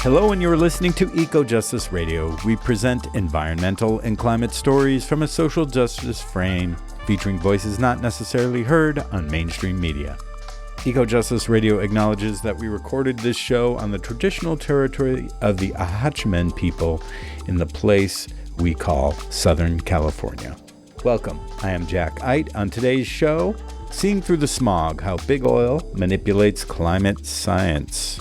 Hello, and you're listening to Eco Justice Radio. We present environmental and climate stories from a social justice frame, featuring voices not necessarily heard on mainstream media. Eco Justice Radio acknowledges that we recorded this show on the traditional territory of the Ahachimen people in the place we call Southern California. Welcome, I am Jack Ite. On today's show, Seeing Through the Smog, How Big Oil Manipulates Climate Science.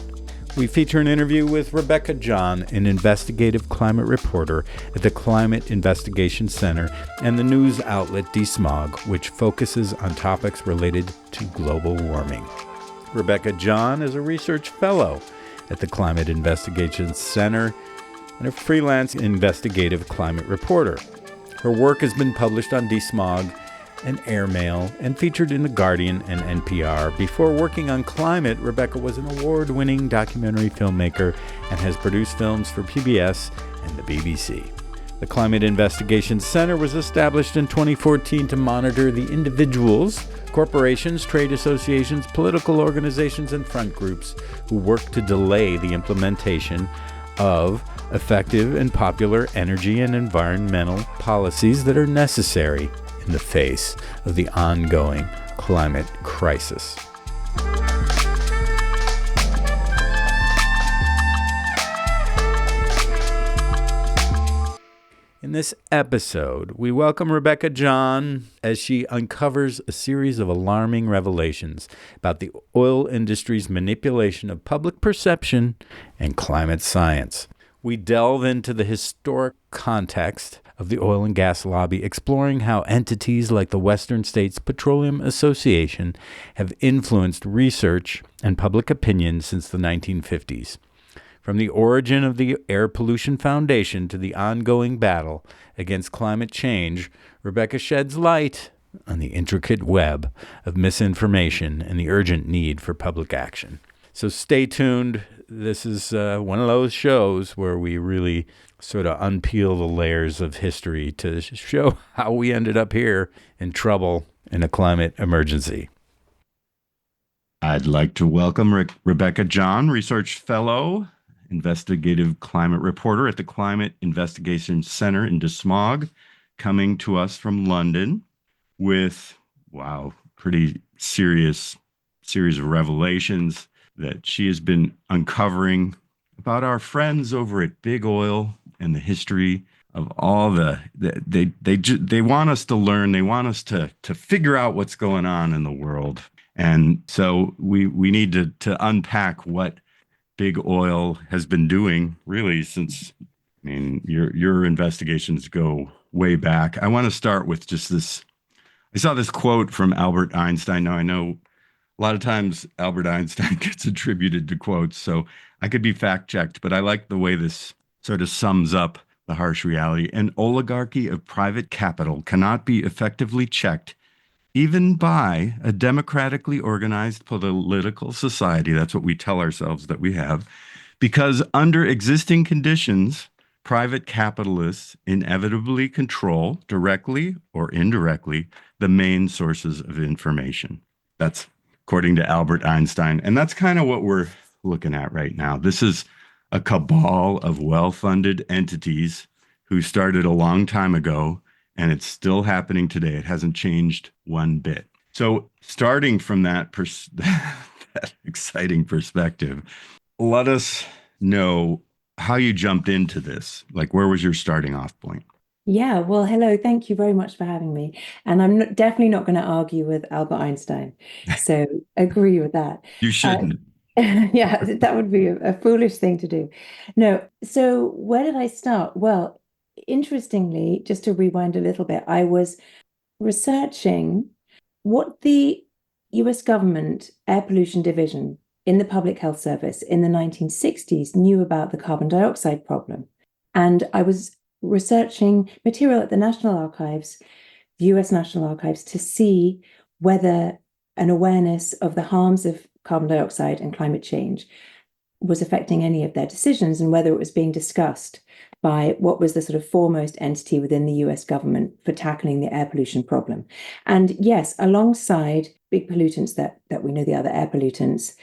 We feature an interview with Rebecca John, an investigative climate reporter at the Climate Investigation Center and the news outlet DeSmog, which focuses on topics related to global warming. Rebecca John is a research fellow at the Climate Investigation Center and a freelance investigative climate reporter. Her work has been published on DeSmog and Airmail and featured in the Guardian and NPR. Before working on climate, Rebecca was an award-winning documentary filmmaker and has produced films for PBS and the BBC. The Climate Investigation Center was established in 2014 to monitor the individuals, corporations, trade associations, political organizations, and front groups who work to delay the implementation of effective and popular energy and environmental policies that are necessary in the face of the ongoing climate crisis. In this episode, we welcome Rebecca John as she uncovers a series of alarming revelations about the oil industry's manipulation of public perception and climate science. We delve into the historic context of the oil and gas lobby, exploring how entities like the Western States Petroleum Association have influenced research and public opinion since the 1950s. From the origin of the Air Pollution Foundation to the ongoing battle against climate change, Rebecca sheds light on the intricate web of misinformation and the urgent need for public action. So stay tuned. This is one of those shows where we really sort of unpeel the layers of history to show how we ended up here in trouble in a climate emergency. I'd like to welcome Rebecca John, research fellow, investigative climate reporter at the Climate Investigation Center in DeSmog, coming to us from London with, pretty serious series of revelations that she has been uncovering about our friends over at Big Oil and the history of all they want us to learn. They want us to figure out what's going on in the world. And so we need to unpack what Big Oil has been doing really since, your investigations go way back. I want to start with just this. I saw this quote from Albert Einstein. Now I know a lot of times Albert Einstein gets attributed to quotes, so I could be fact-checked, but I like the way this sort of sums up the harsh reality. An oligarchy of private capital cannot be effectively checked even by a democratically organized political society. That's what we tell ourselves that we have, because under existing conditions, private capitalists inevitably control, directly or indirectly, the main sources of information. That's according to Albert Einstein. And that's kind of what we're looking at right now. This is a cabal of well-funded entities who started a long time ago, and it's still happening today. It hasn't changed one bit. So starting from that exciting perspective, let us know how you jumped into this. Like, where was your starting off point? Yeah, well, hello. Thank you very much for having me. And I'm definitely not going to argue with Albert Einstein. So agree with that. You shouldn't. Yeah, that would be a foolish thing to do. No. So where did I start? Well, interestingly, just to rewind a little bit, I was researching what the US government Air Pollution Division in the Public Health Service in the 1960s knew about the carbon dioxide problem. And I was researching material at the National Archives, the US National Archives, to see whether an awareness of the harms of carbon dioxide and climate change was affecting any of their decisions, and whether it was being discussed by what was the sort of foremost entity within the US government for tackling the air pollution problem. And yes, alongside big pollutants that we know, the other air pollutants,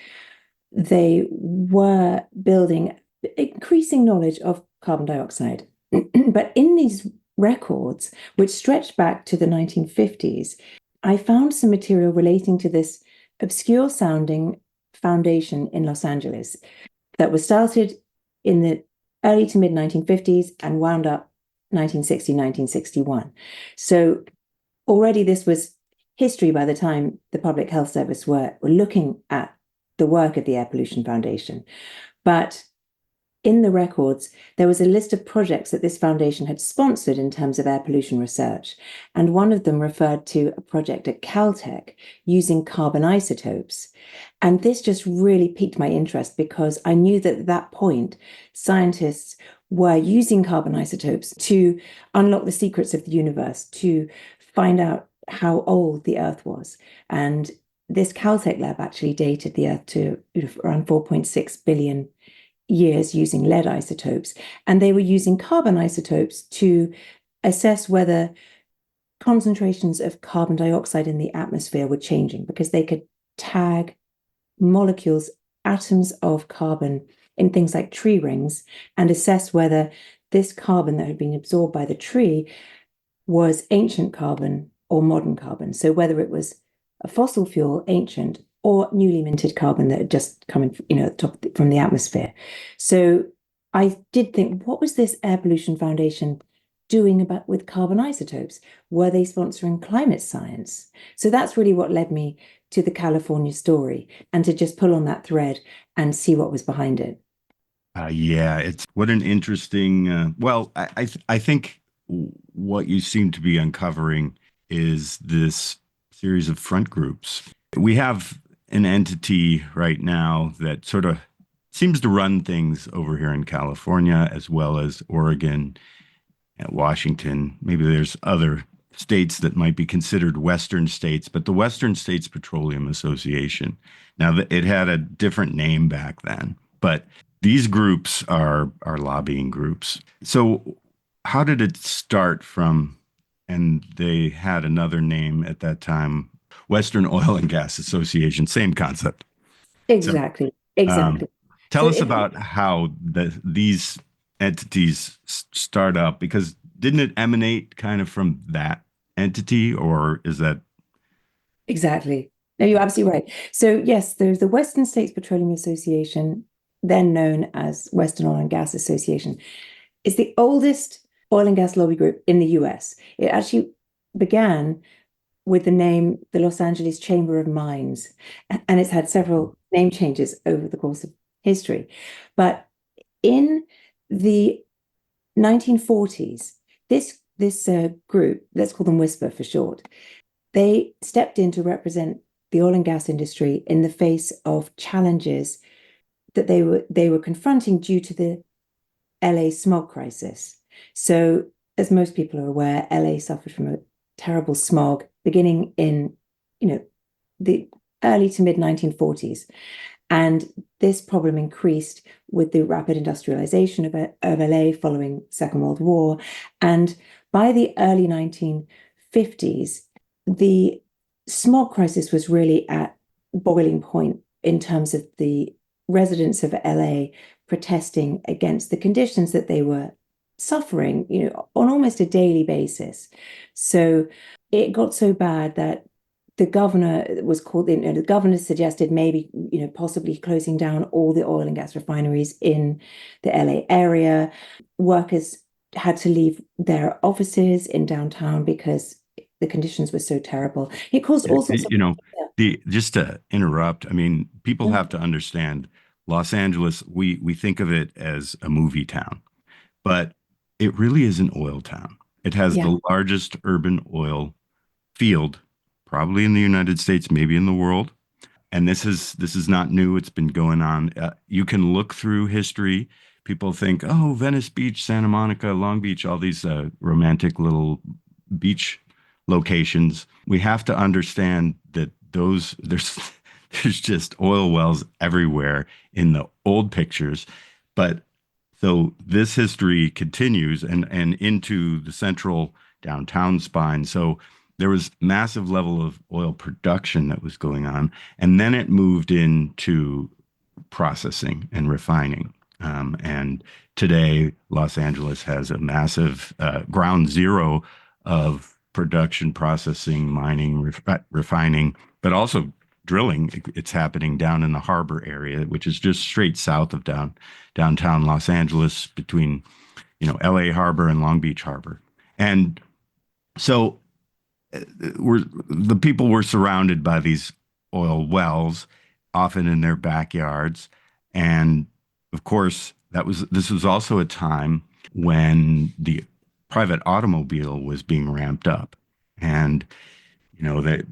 they were building increasing knowledge of carbon dioxide. But in these records, which stretched back to the 1950s, I found some material relating to this obscure sounding foundation in Los Angeles that was started in the early to mid 1950s and wound up 1960, 1961. So already this was history by the time the Public Health Service were looking at the work of the Air Pollution Foundation. But in the records, there was a list of projects that this foundation had sponsored in terms of air pollution research. And one of them referred to a project at Caltech using carbon isotopes. And this just really piqued my interest because I knew that at that point, scientists were using carbon isotopes to unlock the secrets of the universe, to find out how old the Earth was. And this Caltech lab actually dated the Earth to around 4.6 billion years using lead isotopes. And they were using carbon isotopes to assess whether concentrations of carbon dioxide in the atmosphere were changing, because they could tag molecules, atoms of carbon in things like tree rings, and assess whether this carbon that had been absorbed by the tree was ancient carbon or modern carbon. So whether it was a fossil fuel, ancient, or newly minted carbon that had just come in, from the atmosphere. So I did think, what was this Air Pollution Foundation doing with carbon isotopes? Were they sponsoring climate science? So that's really what led me to the California story, and to just pull on that thread and see what was behind it. Yeah, it's what an interesting. I think what you seem to be uncovering is this series of front groups. We have an entity right now that sort of seems to run things over here in California, as well as Oregon and Washington. Maybe there's other states that might be considered Western states, but the Western States Petroleum Association. Now, it had a different name back then, but these groups are lobbying groups. So how did it start from, and they had another name at that time, Western Oil and Gas Association, same concept. Exactly. Tell us about how these entities start up, because didn't it emanate kind of from that entity, or is that? Exactly. No, you're absolutely right. So yes, there's the Western States Petroleum Association, then known as Western Oil and Gas Association. It's the oldest oil and gas lobby group in the US. It actually began with the name the Los Angeles Chamber of Mines, and it's had several name changes over the course of history. But in the 1940s, this group, let's call them WSPA for short, they stepped in to represent the oil and gas industry in the face of challenges that they were confronting due to the LA smog crisis. So, as most people are aware, LA suffered from a terrible smog beginning in, the early to mid 1940s. And this problem increased with the rapid industrialization of LA following Second World War. And by the early 1950s, the smog crisis was really at boiling point in terms of the residents of LA protesting against the conditions that they were suffering, on almost a daily basis. So it got so bad that the governor was called in, and the governor suggested maybe, possibly closing down all the oil and gas refineries in the LA area. Workers had to leave their offices in downtown because the conditions were so terrible. It caused all sorts of... Just to interrupt, I mean, people have to understand Los Angeles, we think of it as a movie town, but it really is an oil town. It has the largest urban oil field, probably in the United States, maybe in the world. And this is not new. It's been going on. You can look through history. People think, oh, Venice Beach, Santa Monica, Long Beach, all these romantic little beach locations. We have to understand that there's just oil wells everywhere in the old pictures. But so this history continues and into the central downtown spine. So there was massive level of oil production that was going on. And then it moved into processing and refining. And today, Los Angeles has a massive ground zero of production, processing, mining, refining, but also drilling. It's happening down in the harbor area, which is just straight south of downtown Los Angeles, between LA Harbor and Long Beach Harbor. And so the people were surrounded by these oil wells, often in their backyards. And of course, this was also a time when the private automobile was being ramped up. And, that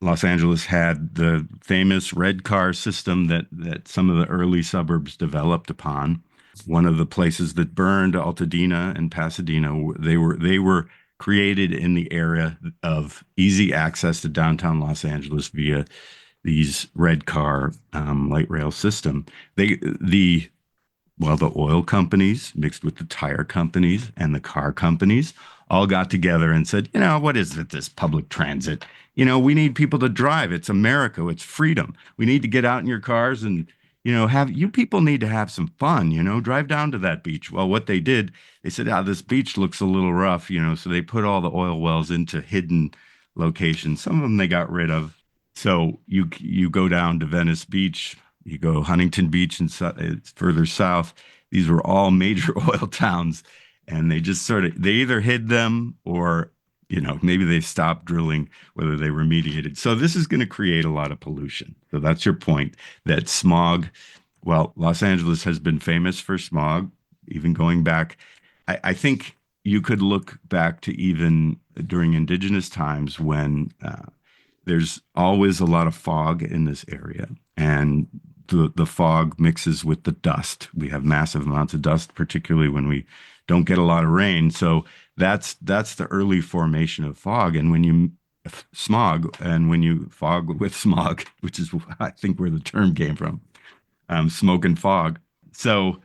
Los Angeles had the famous red car system that some of the early suburbs developed upon. One of the places that burned, Altadena and Pasadena, they were created in the area of easy access to downtown Los Angeles via these red car light rail system. The oil companies mixed with the tire companies and the car companies all got together and said, what is it, this public transit? We need people to drive. It's America. It's freedom. We need to get out in your cars and, you people need to have some fun, drive down to that beach. Well, what they did, they said, this beach looks a little rough, so they put all the oil wells into hidden locations. Some of them they got rid of. So you go down to Venice Beach, you go Huntington Beach, and it's further south. These were all major oil towns, and they just they either hid them or, maybe they stopped drilling, whether they remediated. So this is going to create a lot of pollution. So that's your point, that smog. Well, Los Angeles has been famous for smog, even going back. I think you could look back to even during indigenous times when there's always a lot of fog in this area, and the fog mixes with the dust. We have massive amounts of dust, particularly when we don't get a lot of rain. So that's the early formation of fog. And when you fog with smog, which is, I think, where the term came from, smoke and fog. So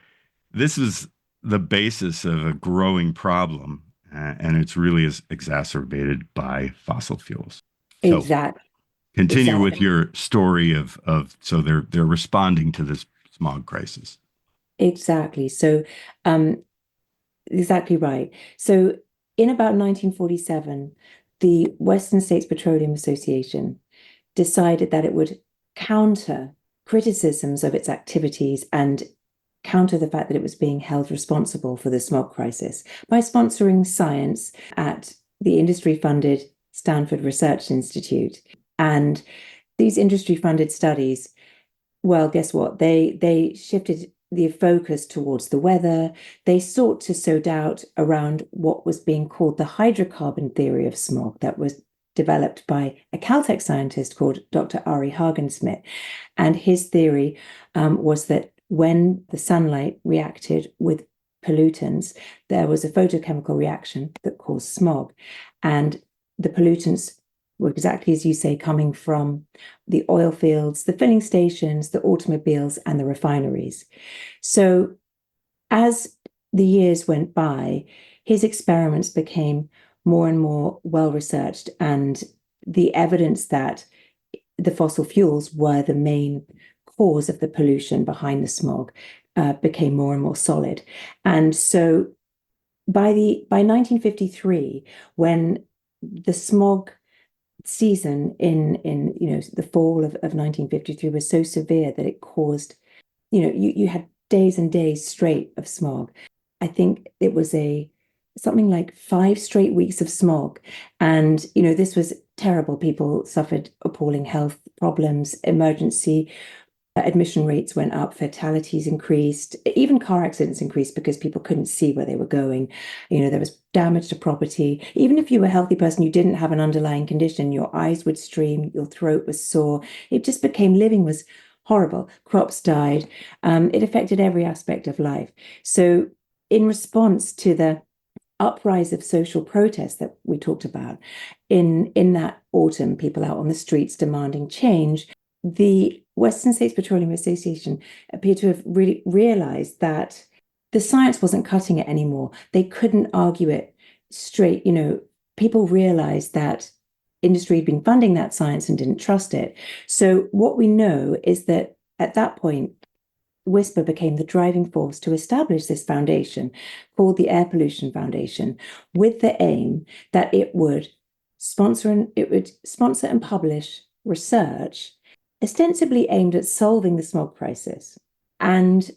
this is the basis of a growing problem, and it's really is exacerbated by fossil fuels. So Exactly. continue with your story of so they're responding to this smog crisis. Exactly. So, exactly right. So, in about 1947, the Western States Petroleum Association decided that it would counter criticisms of its activities and counter the fact that it was being held responsible for the smog crisis by sponsoring science at the industry-funded Stanford Research Institute. And these industry-funded studies, well, guess what? They shifted the focus towards the weather. They sought to sow doubt around what was being called the hydrocarbon theory of smog that was developed by a Caltech scientist called Dr. Ari Hagensmith. And his theory was that when the sunlight reacted with pollutants, there was a photochemical reaction that caused smog. And the pollutants were exactly as you say, coming from the oil fields, the filling stations, the automobiles, and the refineries. So as the years went by, his experiments became more and more well-researched, and the evidence that the fossil fuels were the main cause of the pollution behind the smog became more and more solid. And so by 1953, when the smog season in the fall of 1953 was so severe that it caused, you had days and days straight of smog. I think it was something like 5 straight weeks of smog. And, this was terrible. People suffered appalling health problems, emergency admission rates went up, fatalities increased, even car accidents increased because people couldn't see where they were going. There was damage to property. Even if you were a healthy person, you didn't have an underlying condition, your eyes would stream, your throat was sore. It just became, living was horrible. Crops died. It affected every aspect of life. So in response to the uprise of social protest that we talked about in that autumn, people out on the streets demanding change, the Western States Petroleum Association appeared to have really realized that the science wasn't cutting it anymore. They couldn't argue it straight. People realized that industry had been funding that science and didn't trust it. So what we know is that at that point, WSPA became the driving force to establish this foundation called the Air Pollution Foundation, with the aim that it would sponsor and publish research ostensibly aimed at solving the smog crisis, and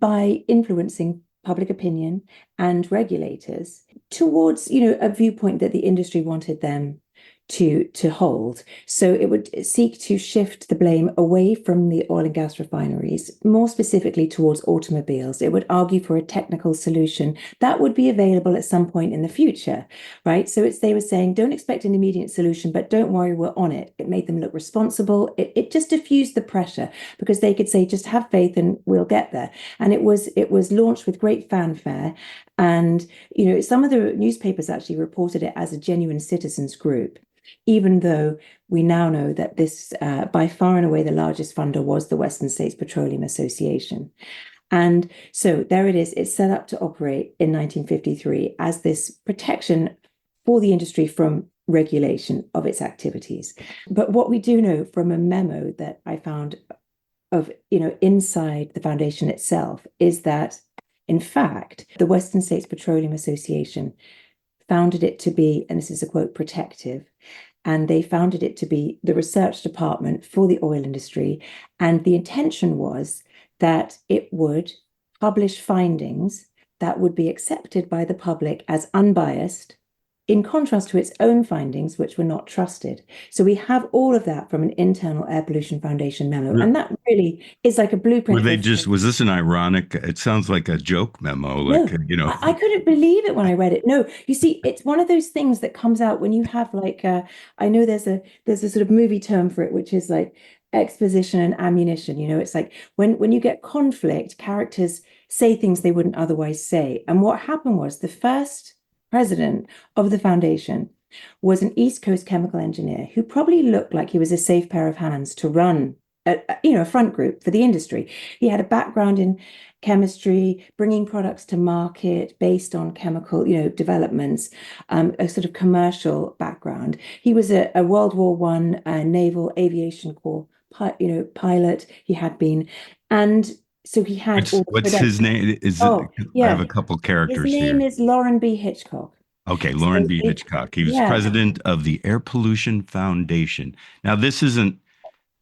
by influencing public opinion and regulators towards, a viewpoint that the industry wanted them to hold. So it would seek to shift the blame away from the oil and gas refineries, more specifically towards automobiles. It would argue for a technical solution that would be available at some point in the future, right? So they were saying, don't expect an immediate solution, but don't worry, we're on it. It made them look responsible. It just diffused the pressure, because they could say, just have faith and we'll get there. And it was launched with great fanfare. And, some of the newspapers actually reported it as a genuine citizens group, even though we now know that this, by far and away, the largest funder was the Western States Petroleum Association. And so there it is. It's set up to operate in 1953 as this protection for the industry from regulation of its activities. But what we do know from a memo that I found of, inside the foundation itself, is that, in fact, the Western States Petroleum Association founded it to be, and this is a quote, protective, and they founded it to be the research department for the oil industry. And the intention was that it would publish findings that would be accepted by the public as unbiased, in contrast to its own findings, which were not trusted. So we have all of that from an internal Air Pollution Foundation memo. And that really is like a blueprint. Was this an ironic, it sounds like a joke memo, like, no, I couldn't believe it when I read it. No, you see, it's one of those things that comes out when you have I know there's a sort of movie term for it, which is like exposition and ammunition. It's like when you get conflict, characters say things they wouldn't otherwise say. And what happened was, the first president of the foundation was an East Coast chemical engineer who probably looked like he was a safe pair of hands to run a front group for the industry. He had a background in chemistry, bringing products to market based on chemical, developments, a sort of commercial background. He was a World War I Naval Aviation Corps, pilot. He had been, and so he had. What's his name? I have a couple characters here. His name is Loren B. Hitchcock. Okay, Loren B. Hitchcock. He was president of the Air Pollution Foundation. Now, this isn't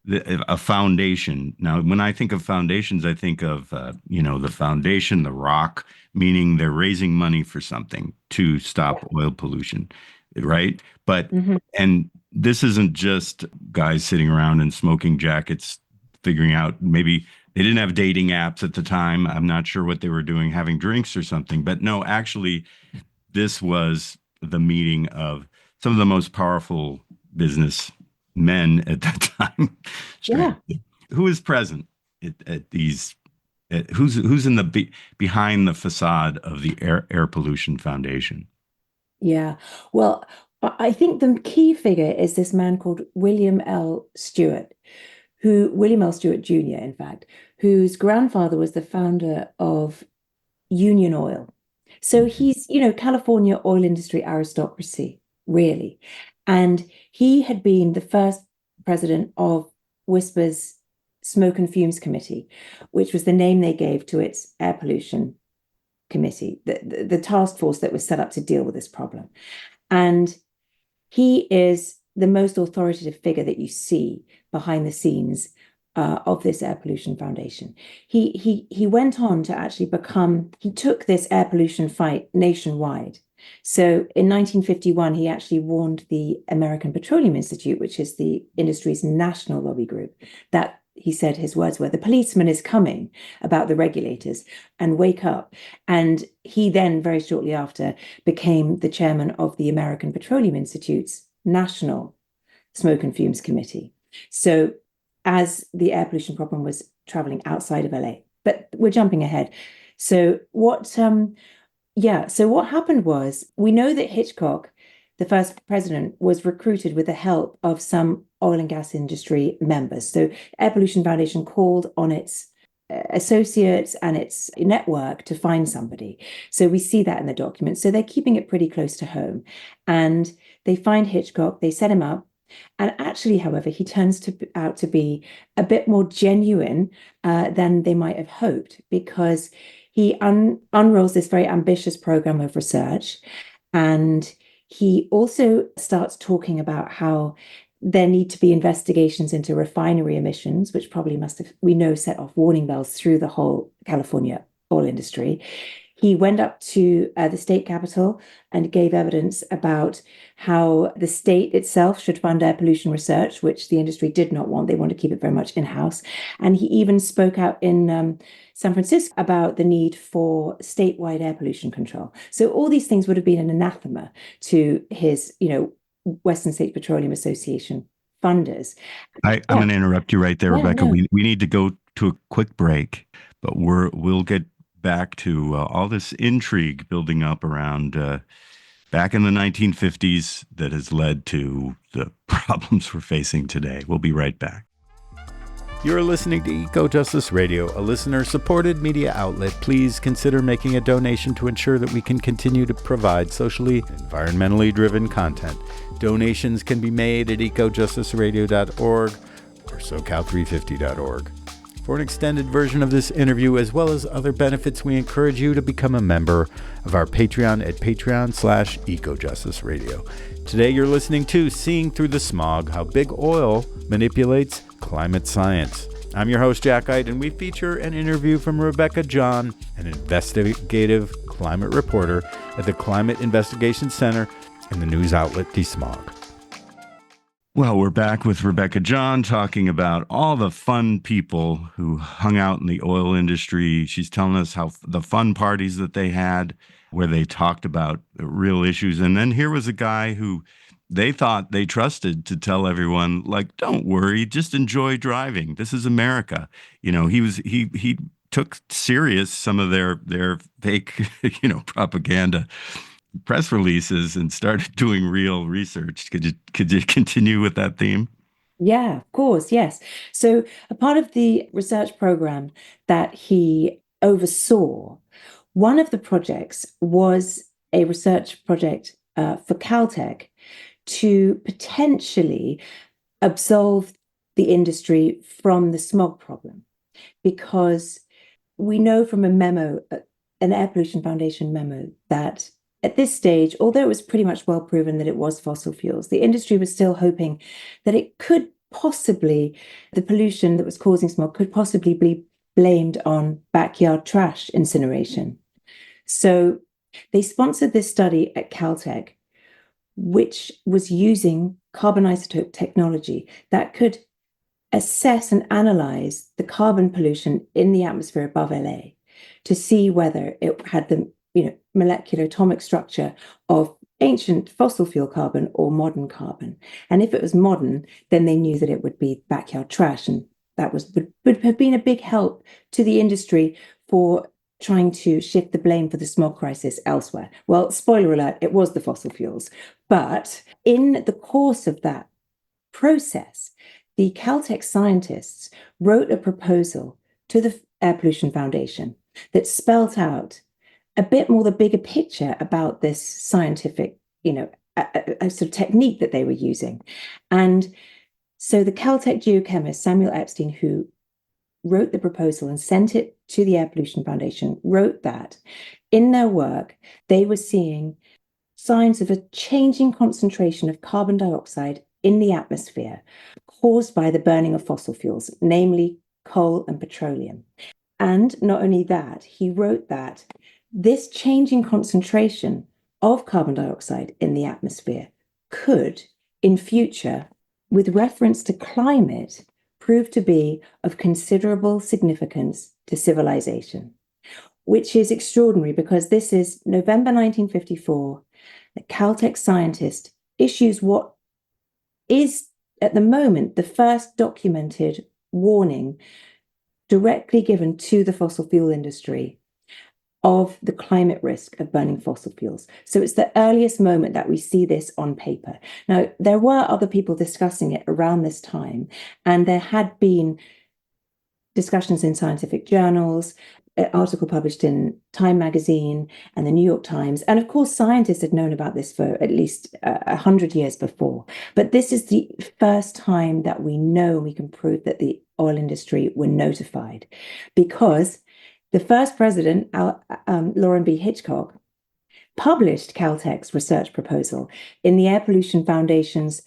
a foundation. Now, when I think of foundations, I think of, the foundation, the rock, meaning they're raising money for something to stop oil pollution, right? But, and this isn't just guys sitting around in smoking jackets, figuring out, maybe they didn't have dating apps at the time. I'm not sure what they were doing, having drinks or something. But no, actually, this was the meeting of some of the most powerful business men at that time. Yeah. Who is present at these? Who's in the behind the facade of the Air Pollution Foundation? Yeah. Well, I think the key figure is this man called William L. Stewart, William L. Stewart Jr., in fact, whose grandfather was the founder of Union Oil. So he's, California oil industry aristocracy, really. And he had been the first president of WSPA's Smoke and Fumes Committee, which was the name they gave to its air pollution committee, the task force that was set up to deal with this problem. And he is the most authoritative figure that you see behind the scenes of this Air Pollution Foundation. He went on to actually he took this air pollution fight nationwide. So in 1951, he actually warned the American Petroleum Institute, which is the industry's national lobby group, that he said, his words were, the policeman is coming, about the regulators, and wake up. And he then, very shortly after, became the chairman of the American Petroleum Institute's National Smoke and Fumes Committee. So as the air pollution problem was traveling outside of LA, but we're jumping ahead. So what happened was, we know that Hitchcock, the first president, was recruited with the help of some oil and gas industry members. So Air Pollution Foundation called on its associates and its network to find somebody. So we see that in the document. So they're keeping it pretty close to home. And they find Hitchcock, they set him up, And actually, however, he turns out to be a bit more genuine than they might have hoped, because he unrolls this very ambitious program of research. And he also starts talking about how there need to be investigations into refinery emissions, which probably must have, we know, set off warning bells through the whole California oil industry. He went up to the state capitol and gave evidence about how the state itself should fund air pollution research, which the industry did not want. They want to keep it very much in-house. And he even spoke out in San Francisco about the need for statewide air pollution control. So all these things would have been an anathema to his, Western States Petroleum Association funders. I'm going to interrupt you right there, Rebecca. No. We need to go to a quick break, but we'll get back to all this intrigue building up around back in the 1950s that has led to the problems we're facing today. We'll be right back. You're listening to Eco Justice Radio, a listener-supported media outlet. Please consider making a donation to ensure that we can continue to provide socially, environmentally driven content. Donations can be made at ecojusticeradio.org or socal350.org. For an extended version of this interview, as well as other benefits, we encourage you to become a member of our Patreon at patreon.com/ecojusticeradio. Today you're listening to Seeing Through the Smog, How Big Oil Manipulates Climate Science. I'm your host, Jack Ide, and we feature an interview from Rebecca John, an investigative climate reporter at the Climate Investigation Center and the news outlet DeSmog. Well, we're back with Rebecca John talking about all the fun people who hung out in the oil industry. She's telling us how the fun parties that they had where they talked about real issues. And then here was a guy who they thought they trusted to tell everyone, like, don't worry, just enjoy driving. This is America. He took serious some of their fake, propaganda press releases and started doing real research. Could you continue with that theme? Yeah, of course. Yes. So a part of the research program that he oversaw, one of the projects was a research project for Caltech to potentially absolve the industry from the smog problem, because we know from a memo, an Air Pollution Foundation memo, that at this stage, although it was pretty much well proven that it was fossil fuels, the industry was still hoping that it could possibly, the pollution that was causing smog could possibly be blamed on backyard trash incineration. So they sponsored this study at Caltech, which was using carbon isotope technology that could assess and analyze the carbon pollution in the atmosphere above LA to see whether it had the molecular atomic structure of ancient fossil fuel carbon or modern carbon. And if it was modern, then they knew that it would be backyard trash. And that would have been a big help to the industry for trying to shift the blame for the smog crisis elsewhere. Well, spoiler alert, it was the fossil fuels. But in the course of that process, the Caltech scientists wrote a proposal to the Air Pollution Foundation that spelt out a bit more the bigger picture about this scientific, a sort of technique that they were using. And so the Caltech geochemist, Samuel Epstein, who wrote the proposal and sent it to the Air Pollution Foundation, wrote that in their work, they were seeing signs of a changing concentration of carbon dioxide in the atmosphere caused by the burning of fossil fuels, namely coal and petroleum. And not only that, he wrote that this changing concentration of carbon dioxide in the atmosphere could, in future, with reference to climate, prove to be of considerable significance to civilization, which is extraordinary because this is November 1954. The Caltech scientist issues what is, at the moment, the first documented warning directly given to the fossil fuel industry of the climate risk of burning fossil fuels. So it's the earliest moment that we see this on paper. Now, there were other people discussing it around this time, and there had been discussions in scientific journals. article published in Time magazine and the New York Times. And of course, scientists had known about this for at least 100 years before. But this is the first time that we know we can prove that the oil industry were notified, because the first president, Loren B. Hitchcock, published Caltech's research proposal in the Air Pollution Foundation's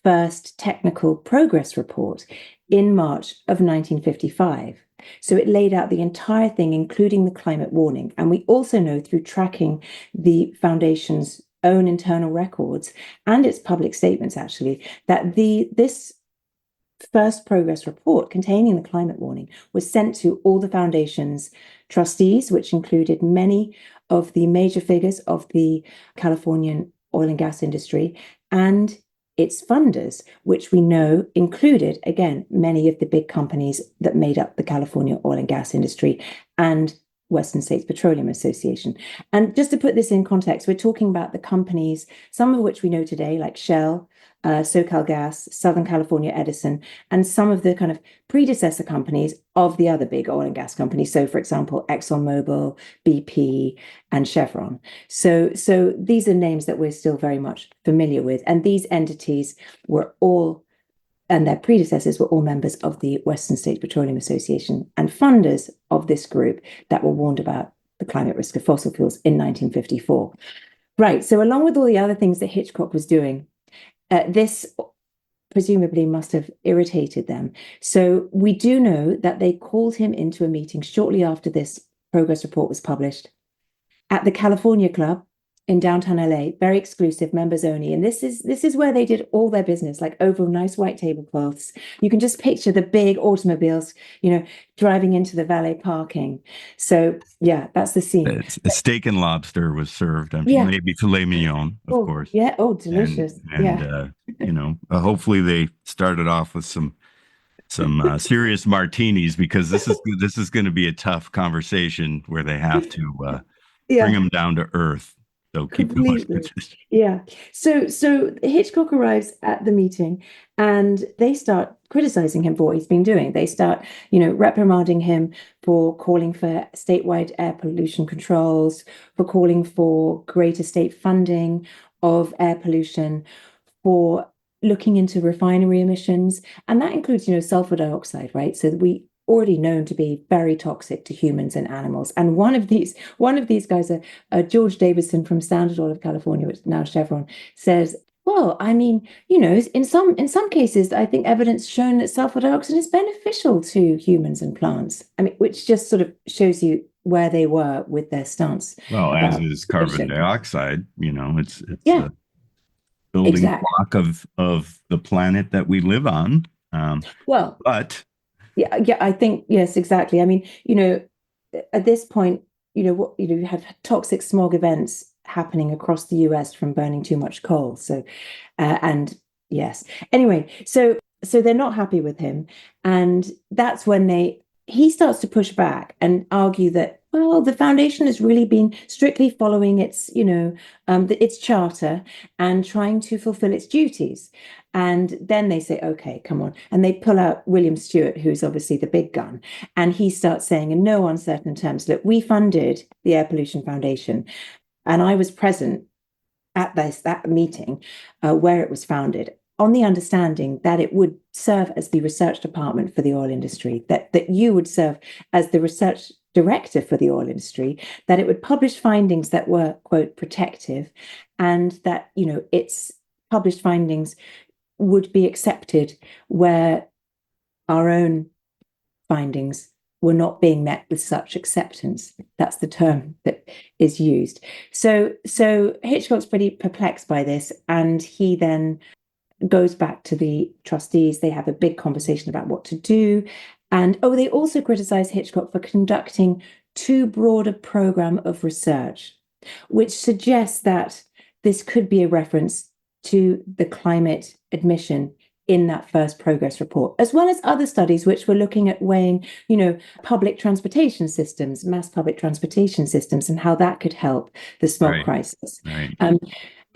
first technical progress report in March of 1955. So it laid out the entire thing, including the climate warning. And we also know through tracking the foundation's own internal records and its public statements, actually, that this first progress report containing the climate warning was sent to all the foundation's trustees, which included many of the major figures of the Californian oil and gas industry, and its funders, which we know included, again, many of the big companies that made up the California oil and gas industry and Western States Petroleum Association. And just to put this in context, we're talking about the companies, some of which we know today, like Shell, SoCalGas, Southern California Edison, and some of the kind of predecessor companies of the other big oil and gas companies. So, for example, ExxonMobil, BP, and Chevron. So these are names that we're still very much familiar with. And these entities were all, and their predecessors were all members of the Western States Petroleum Association and funders of this group that were warned about the climate risk of fossil fuels in 1954. Right. So along with all the other things that Hitchcock was doing, this presumably must have irritated them. So we do know that they called him into a meeting shortly after this progress report was published at the California Club in downtown LA, very exclusive, members only. And this is where they did all their business, like over nice white tablecloths. You can just picture the big automobiles, driving into the valet parking. So yeah, that's the scene. A steak and lobster was served. Maybe filet mignon, of course. Yeah. Oh, delicious. Hopefully they started off with some serious martinis, because this is going to be a tough conversation where they have to bring them down to earth. So keep going. Yeah. So Hitchcock arrives at the meeting and they start criticizing him for what he's been doing. They start, reprimanding him for calling for statewide air pollution controls, for calling for greater state funding of air pollution, for looking into refinery emissions. And that includes, sulfur dioxide, right? So we already known to be very toxic to humans and animals. And one of these guys, George Davidson from Standard Oil of California, which is now Chevron, says, well, in some cases, I think evidence shown that sulfur dioxide is beneficial to humans and plants. Which just sort of shows you where they were with their stance. Well, as is carbon dioxide, it's a building block of the planet that we live on. But yeah, I think, yes, exactly. At this point, you have toxic smog events happening across the US from burning too much coal. So, and yes, anyway, so they're not happy with him. And that's when he starts to push back and argue that, well, the foundation has really been strictly following its, its charter and trying to fulfill its duties. And then they say, okay, come on. And they pull out William Stewart, who's obviously the big gun. And he starts saying in no uncertain terms, look, we funded the Air Pollution Foundation. And I was present at that meeting where it was founded, on the understanding that it would serve as the research department for the oil industry, that you would serve as the research director for the oil industry, that it would publish findings that were, quote, protective, and that, its published findings would be accepted where our own findings were not being met with such acceptance. That's the term that is used. So Hitchcock's pretty perplexed by this, and he then goes back to the trustees. They have a big conversation about what to do. And they also criticize Hitchcock for conducting too broad a program of research, which suggests that this could be a reference to the climate admission in that first progress report, as well as other studies which were looking at weighing, public transportation systems, mass public transportation systems, and how that could help the smog crisis. Right.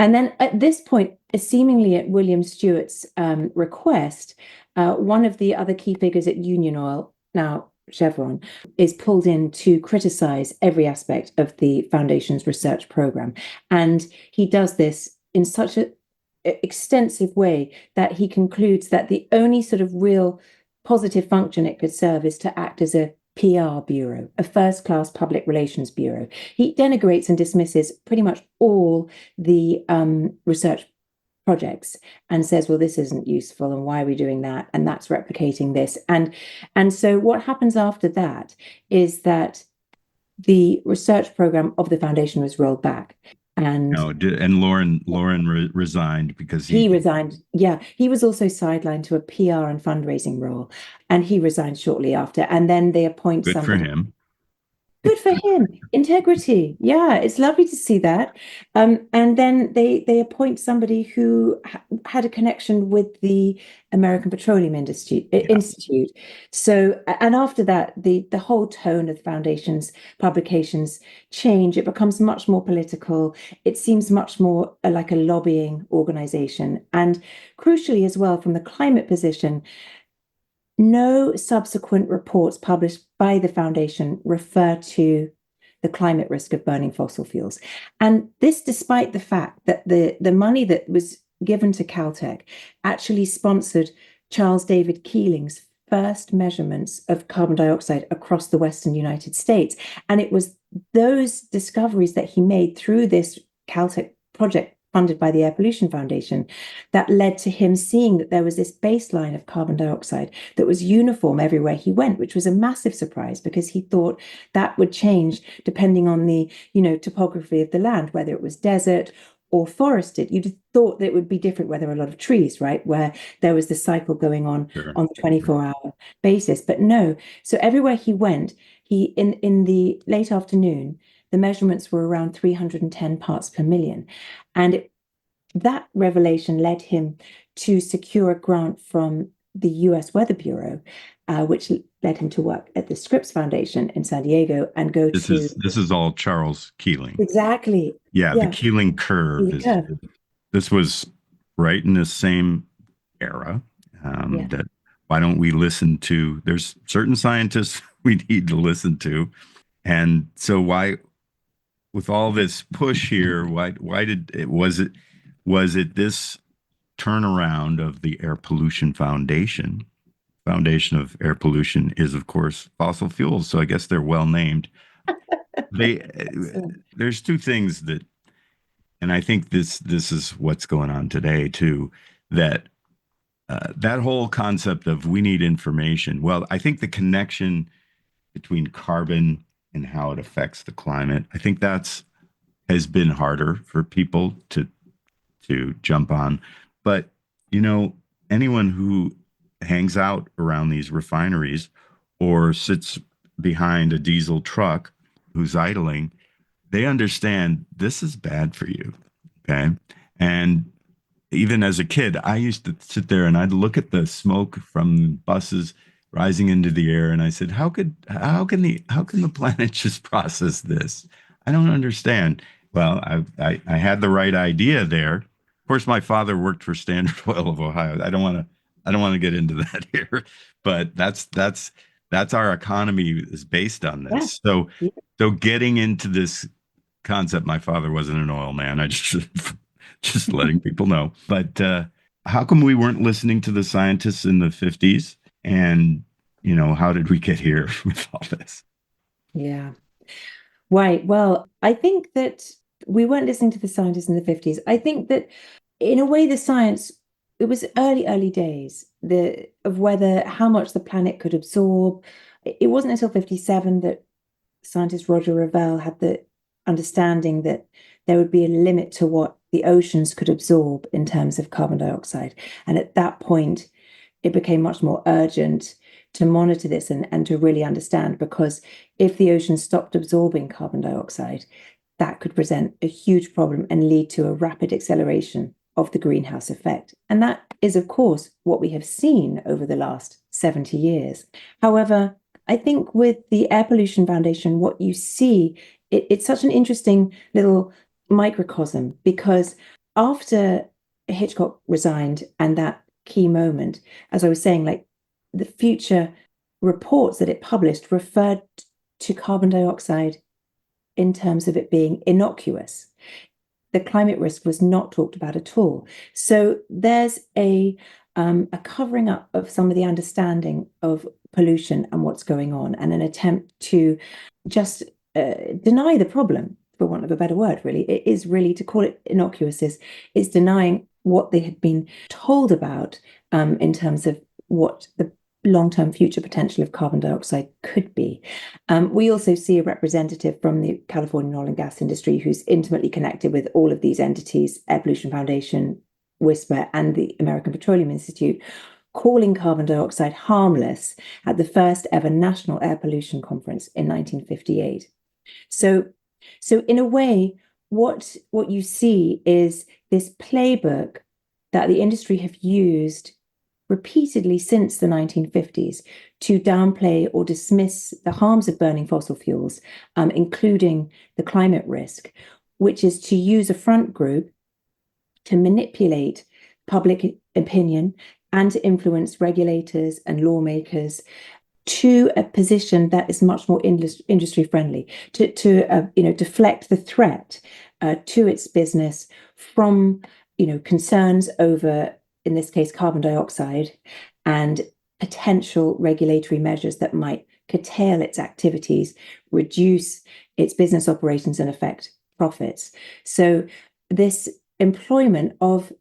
And then at this point, seemingly at William Stewart's request, one of the other key figures at Union Oil, now Chevron, is pulled in to criticize every aspect of the foundation's research program. And he does this in such an extensive way that he concludes that the only sort of real positive function it could serve is to act as a PR bureau, a first-class public relations bureau. He denigrates and dismisses pretty much all the research projects and says, well, this isn't useful, and why are we doing that? And that's replicating this. And so what happens after that is that the research program of the foundation was rolled back. And Lauren resigned because he resigned. Yeah, he was also sidelined to a PR and fundraising role, and he resigned shortly after. And then they appoint good somebody. for him. Good for him. Integrity. Yeah, it's lovely to see that. And then they appoint somebody who had a connection with the American Petroleum Institute. So, and after that, the whole tone of the foundation's publications change. It becomes much more political. It seems much more like a lobbying organization. And crucially as well, from the climate position, no subsequent reports published by the foundation refer to the climate risk of burning fossil fuels. And this despite the fact that the money that was given to Caltech actually sponsored Charles David Keeling's first measurements of carbon dioxide across the Western United States. And it was those discoveries that he made through this Caltech project funded by the Air Pollution Foundation that led to him seeing that there was this baseline of carbon dioxide that was uniform everywhere he went, which was a massive surprise because he thought that would change depending on the, topography of the land, whether it was desert or forested. You'd thought that it would be different where there were a lot of trees, right? Where there was the cycle going on on the 24-hour basis. But no. So everywhere he went, in the late afternoon, the measurements were around 310 parts per million. And that revelation led him to secure a grant from the US Weather Bureau, which led him to work at the Scripps Foundation in San Diego and go this to... This is all Charles Keeling. Exactly. Yeah, the Keeling curve. This was right in the same era. That why don't we listen to... There's certain scientists we need to listen to. And so with all this push here, was it this turnaround of the Air Pollution Foundation? Foundation of air pollution is, of course, fossil fuels. So I guess they're well named. There's two things that, and I think this is what's going on today too, that that whole concept of we need information. Well, I think the connection between carbon and how it affects the climate, I think has been harder for people to jump on. But, anyone who hangs out around these refineries or sits behind a diesel truck who's idling, they understand this is bad for you. Okay. And even as a kid, I used to sit there and I'd look at the smoke from buses rising into the air, and I said, how can the planet just process this? I don't understand. Well, I had the right idea there. Of course, my father worked for Standard Oil of Ohio. I don't want to get into that here, but that's our economy is based on this. Yeah. So getting into this concept, my father wasn't an oil man. I just letting people know. But how come we weren't listening to the scientists in the 50s? And, how did we get here with all this? Yeah. Right. Well, I think that we weren't listening to the scientists in the 50s. I think that in a way, the science, it was early days of how much the planet could absorb. It wasn't until 57 that scientist Roger Revelle had the understanding that there would be a limit to what the oceans could absorb in terms of carbon dioxide. And at that point, it became much more urgent to monitor this and to really understand, because if the ocean stopped absorbing carbon dioxide, that could present a huge problem and lead to a rapid acceleration of the greenhouse effect. And that is, of course, what we have seen over the last 70 years. However, I think with the Air Pollution Foundation, what you see, it's such an interesting little microcosm, because after Hitchcock resigned and that key moment, as I was saying, like the future reports that it published referred to carbon dioxide in terms of it being innocuous. The climate risk was not talked about at all. So there's a covering up of some of the understanding of pollution and what's going on, and an attempt to just deny the problem, for want of a better word, really. It is really, to call it innocuous is denying what they had been told about in terms of what the long-term future potential of carbon dioxide could be. We also see a representative from the California oil and gas industry who's intimately connected with all of these entities, Air Pollution Foundation, WSPA, and the American Petroleum Institute, calling carbon dioxide harmless at the first ever National Air Pollution Conference in 1958. So in a way, what you see is this playbook that the industry have used repeatedly since the 1950s to downplay or dismiss the harms of burning fossil fuels, including the climate risk, which is to use a front group to manipulate public opinion and to influence regulators and lawmakers to a position that is much more industry friendly, to deflect the threat to its business from concerns over, in this case, carbon dioxide, and potential regulatory measures that might curtail its activities, reduce its business operations, and affect profits. So this employment of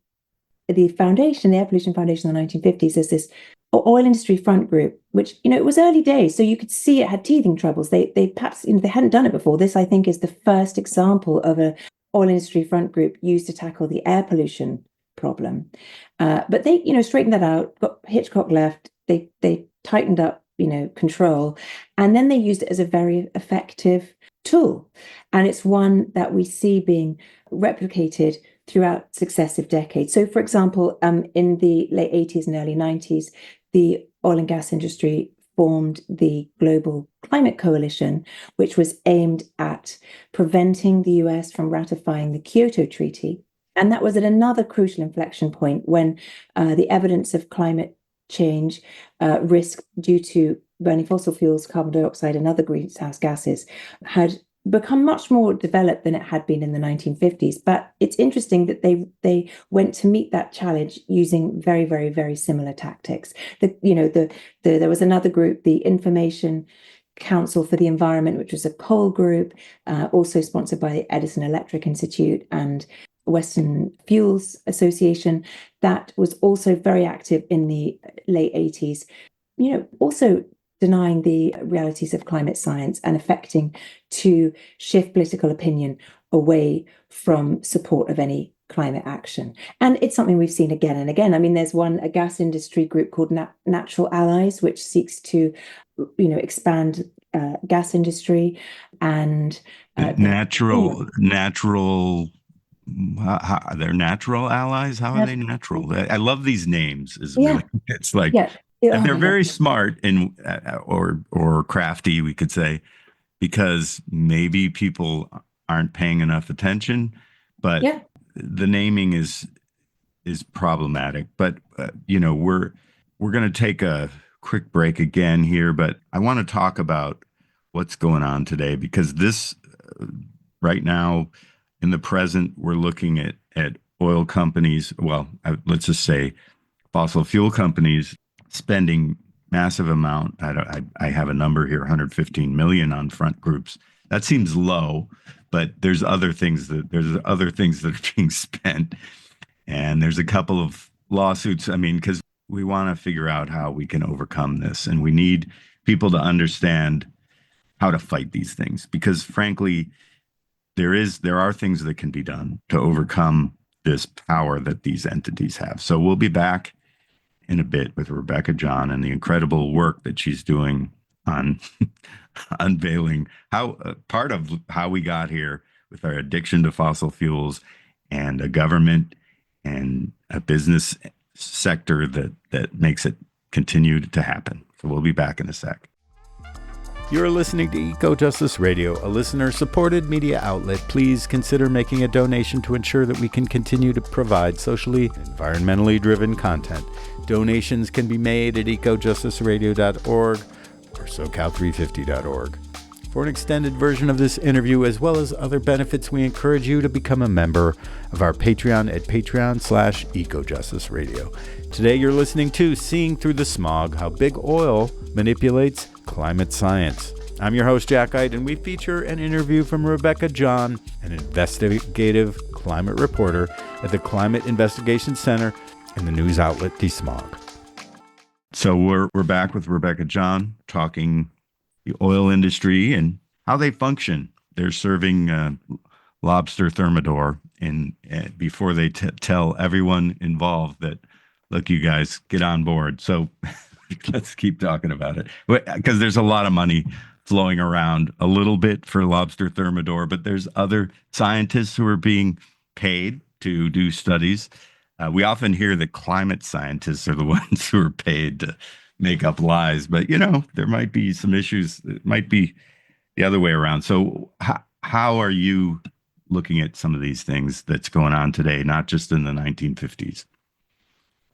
the foundation, the Air Pollution Foundation in the 1950s, as this oil industry front group, which, it was early days, so you could see it had teething troubles. They perhaps, they hadn't done it before. This, I think, is the first example of a oil industry front group used to tackle the air pollution problem. But they, straightened that out, got Hitchcock left, they tightened up, control, and then they used it as a very effective tool. And it's one that we see being replicated throughout successive decades. So, for example, in the late 80s and early 90s, the oil and gas industry formed the Global Climate Coalition, which was aimed at preventing the US from ratifying the Kyoto Treaty. And that was at another crucial inflection point when the evidence of climate change risk due to burning fossil fuels, carbon dioxide, and other greenhouse gases had become much more developed than it had been in the 1950s. But it's interesting that they went to meet that challenge using very, very, very similar tactics. There was another group, the Information Council for the Environment, which was a coal group, also sponsored by Edison Electric Institute and Western Fuels Association, that was also very active in the late 80s, also denying the realities of climate science and affecting to shift political opinion away from support of any climate action. And it's something we've seen again and again. I mean, there's a gas industry group called Natural Allies, which seeks to, expand gas industry and natural. They're natural allies. How are they natural? I love these names. It's like. Yeah. And they're very smart and or crafty, we could say, because maybe people aren't paying enough attention, but the naming is problematic. But we're going to take a quick break again here, but I want to talk about what's going on today, because this right now in the present, we're looking at oil companies. Well, let's just say fossil fuel companies spending massive amount. I have a number here, 115 million on front groups. That seems low, but there's other things that are being spent, and there's a couple of lawsuits. I mean, because we want to figure out how we can overcome this, and we need people to understand how to fight these things, because frankly, there are things that can be done to overcome this power that these entities have. So we'll be back in a bit with Rebecca John and the incredible work that she's doing on unveiling how part of how we got here with our addiction to fossil fuels, and a government and a business sector that makes it continue to happen. So we'll be back in a sec. You're listening to Eco Justice Radio, a listener-supported media outlet. Please consider making a donation to ensure that we can continue to provide socially, environmentally driven content. Donations can be made at ecojusticeradio.org socal350.org. For an extended version of this interview, as well as other benefits, we encourage you to become a member of our Patreon at patreon.com/EcoJustice Radio. Today you're listening to Seeing Through the Smog, How Big Oil Manipulates Climate Science. I'm your host, Jack Ide, and we feature an interview from Rebecca John, an investigative climate reporter at the Climate Investigation Center and the news outlet DeSmog. So we're back with Rebecca John talking the oil industry and how they function. They're serving lobster thermidor before they tell everyone involved that, look, you guys, get on board. So let's keep talking about it, because there's a lot of money flowing around, a little bit for lobster thermidor, but there's other scientists who are being paid to do studies. We often hear that climate scientists are the ones who are paid to make up lies, but there might be some issues. It might be the other way around. So how are you looking at some of these things that's going on today, not just in the 1950s?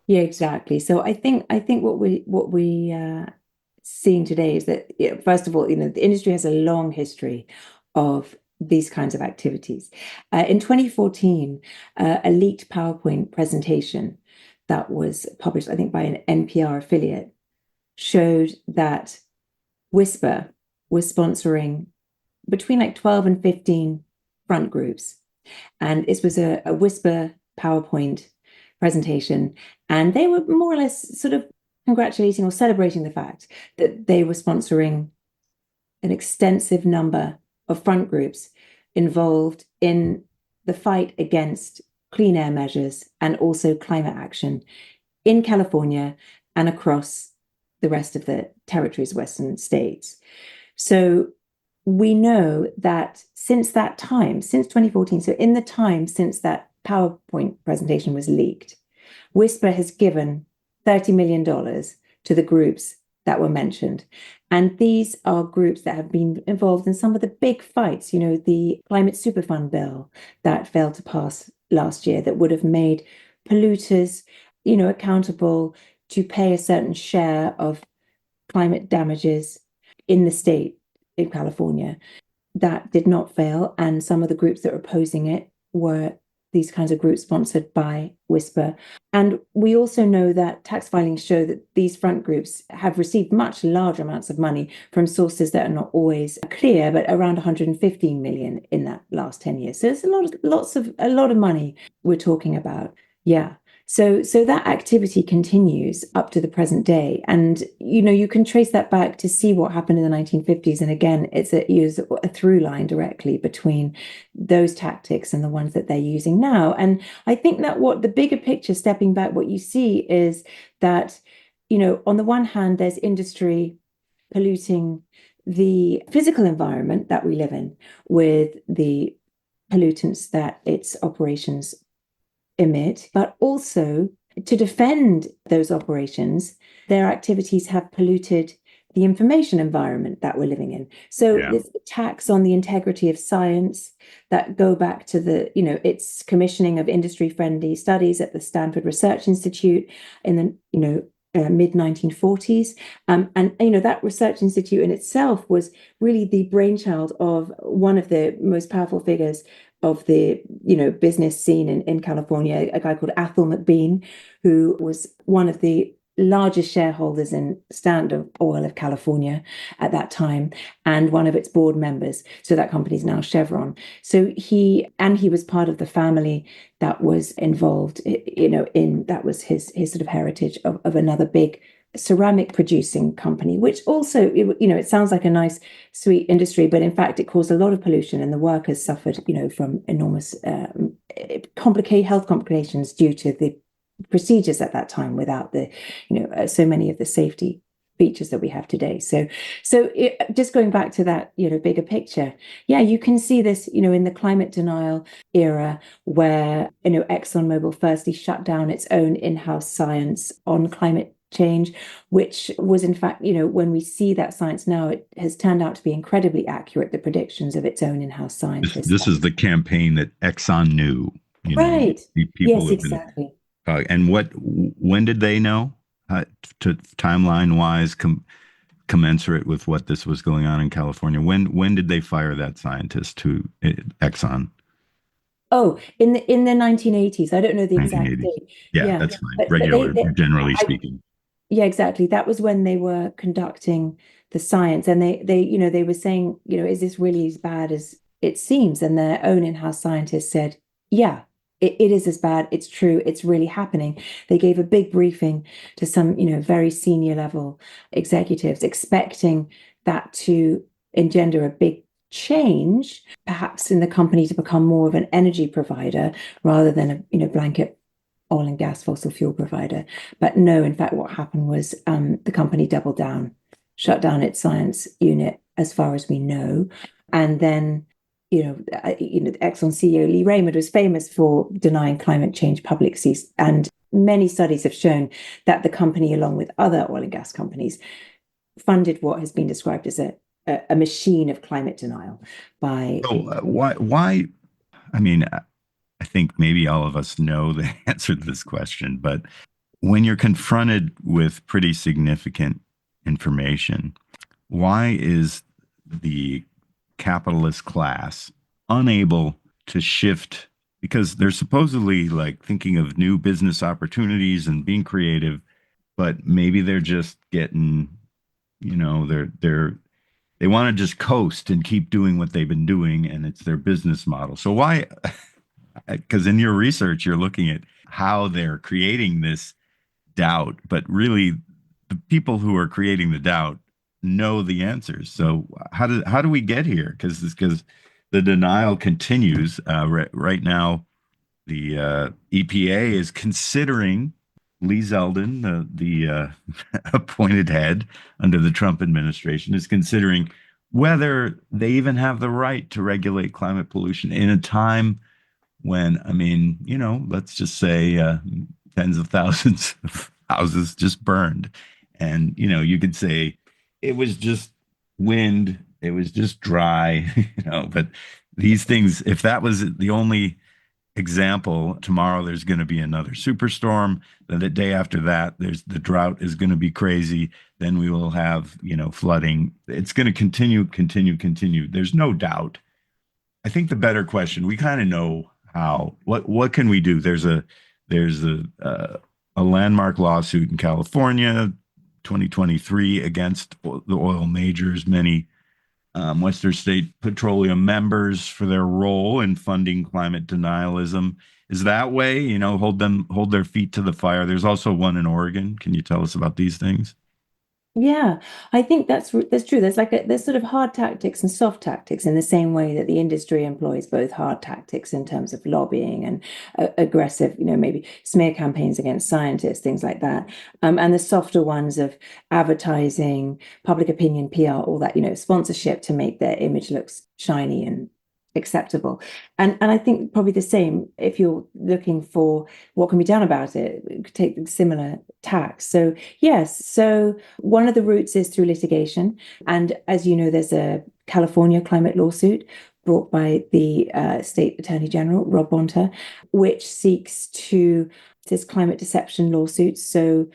Yeah, exactly. So I think what we seeing today is that, first of all, the industry has a long history of these kinds of activities. In 2014, a leaked PowerPoint presentation that was published, I think, by an NPR affiliate, showed that WSPA was sponsoring between 12 and 15 front groups. And this was a WSPA PowerPoint presentation. And they were more or less sort of congratulating or celebrating the fact that they were sponsoring an extensive number of front groups involved in the fight against clean air measures and also climate action in California and across the rest of the territory's western states. So we know that since that time, since 2014, so in the time since that PowerPoint presentation was leaked, WSPA has given $30 million to the groups that were mentioned. And these are groups that have been involved in some of the big fights, the Climate Superfund bill that failed to pass last year that would have made polluters, accountable to pay a certain share of climate damages in the state in California. That did not fail. And some of the groups that were opposing it were these kinds of groups sponsored by WSPA. And we also know that tax filings show that these front groups have received much larger amounts of money from sources that are not always clear, but around 115 million in that last 10 years. So it's a lot of money we're talking about. Yeah. So that activity continues up to the present day. And, you can trace that back to see what happened in the 1950s. And again, it's a through line directly between those tactics and the ones that they're using now. And I think that what the bigger picture, stepping back, what you see is that, on the one hand, there's industry polluting the physical environment that we live in with the pollutants that its operations emit, but also to defend those operations, their activities have polluted the information environment that we're living in. So there's attacks on the integrity of science that go back to its commissioning of industry-friendly studies at the Stanford Research Institute in the mid 1940s, and that research institute in itself was really the brainchild of one of the most powerful figures of the business scene in California, a guy called Athol McBean, who was one of the largest shareholders in Standard Oil of California at that time, and one of its board members. So that company is now Chevron. So he was part of the family that was involved, that was his sort of heritage of another big ceramic producing company, which also, it sounds like a nice, sweet industry, but in fact, it caused a lot of pollution, and the workers suffered, from enormous health complications due to the procedures at that time without the, so many of the safety features that we have today. So just going back to that, bigger picture, you can see this, in the climate denial era where, ExxonMobil firstly shut down its own in-house science on climate change, which was in fact, when we see that science now, it has turned out to be incredibly accurate, the predictions of its own in-house scientists. This is the campaign that Exxon knew. Right. People yes, exactly. And when did they know? To timeline wise, commensurate with what this was going on in California? When did they fire that scientist to Exxon? Oh, in the 1980s. I don't know the exact 1980s. date. Yeah, Yeah, that's fine. but Regular, generally I, speaking. yeah, exactly. That was when they were conducting the science, and they were saying, is this really as bad as it seems? And their own in-house scientists said, yeah, it is as bad. It's true. It's really happening. They gave a big briefing to some, very senior level executives, expecting that to engender a big change, perhaps in the company to become more of an energy provider rather than a, blanket oil and gas fossil fuel provider. But no, in fact, what happened was the company doubled down, shut down its science unit, as far as we know. And then, Exxon CEO Lee Raymond was famous for denying climate change publicly. And many studies have shown that the company, along with other oil and gas companies, funded what has been described as a machine of climate denial by. So why? I mean, I think maybe all of us know the answer to this question, but when you're confronted with pretty significant information, why is the capitalist class unable to shift? Because they're supposedly like thinking of new business opportunities and being creative, but maybe they're just getting, they want to just coast and keep doing what they've been doing, and it's their business model. So why? Because in your research, you're looking at how they're creating this doubt, but really the people who are creating the doubt know the answers. So how do we get here? Because the denial continues. Right now, the EPA is considering Lee Zeldin, the appointed head under the Trump administration, is considering whether they even have the right to regulate climate pollution in a time when, I mean, let's just say tens of thousands of houses just burned. And, you could say it was just wind, it was just dry, but these things, if that was the only example, tomorrow there's going to be another superstorm. Then the day after that, the drought is going to be crazy. Then we will have, flooding. It's going to continue. There's no doubt. I think the better question, we kind of know how. What can we do? There's a landmark lawsuit in California, 2023, against the oil majors, many Western State Petroleum members, for their role in funding climate denialism. Is that way, hold their feet to the fire? There's also one in Oregon. Can you tell us about these things? Yeah, I think that's true. There's sort of hard tactics and soft tactics, in the same way that the industry employs both hard tactics in terms of lobbying and aggressive, maybe smear campaigns against scientists, things like that, and the softer ones of advertising, public opinion, PR, all that, sponsorship to make their image look shiny and acceptable. And I think probably the same, if you're looking for what can be done about it, we could take similar tacks. So yes, so one of the routes is through litigation. And as you know, there's a California climate lawsuit brought by the state attorney general, Rob Bonta, which seeks to this climate deception lawsuit. So